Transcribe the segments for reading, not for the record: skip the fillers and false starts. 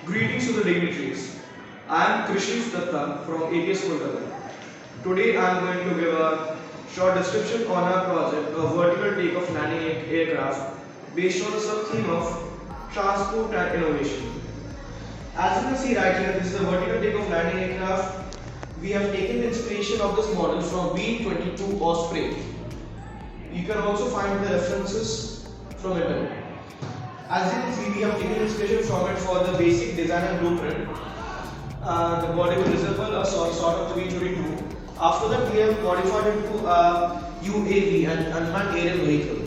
Greetings to the dignitaries. I am Krishish Datta from APS Kolkata. Today I am going to give a short description on our project, a vertical takeoff landing aircraft based on the sub-theme of transport and innovation. As you can see right here, this is a vertical takeoff landing aircraft. We have taken the inspiration of this model from V-22 Osprey. You can also find the references from it. As you can see, we have taken inspiration from it for the basic design and blueprint. The body will resemble a sort of the V-22. After that, we have modified it to a UAV, an unmanned aerial vehicle,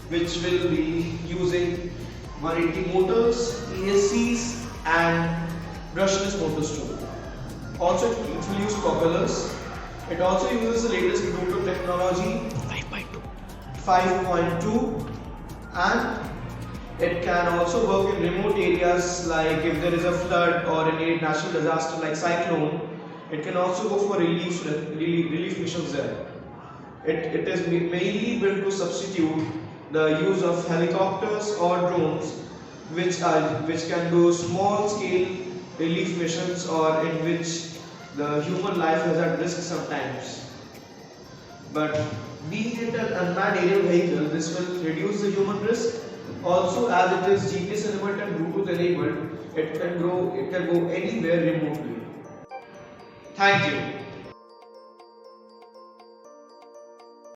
which will be using 180 motors, ESCs and brushless motors too. Also, it will use propellers. It also uses the latest Bluetooth technology 5.2, and it can also work in remote areas like if there is a flood or any natural disaster like cyclone. It can also go for relief missions there. It is mainly built to substitute the use of helicopters or drones, which can do small scale relief missions or in which the human life is at risk sometimes. But being it an unmanned aerial vehicle, this will reduce the human risk. Also, as it is GPS enabled and Bluetooth enabled, it can go anywhere remotely. Thank you.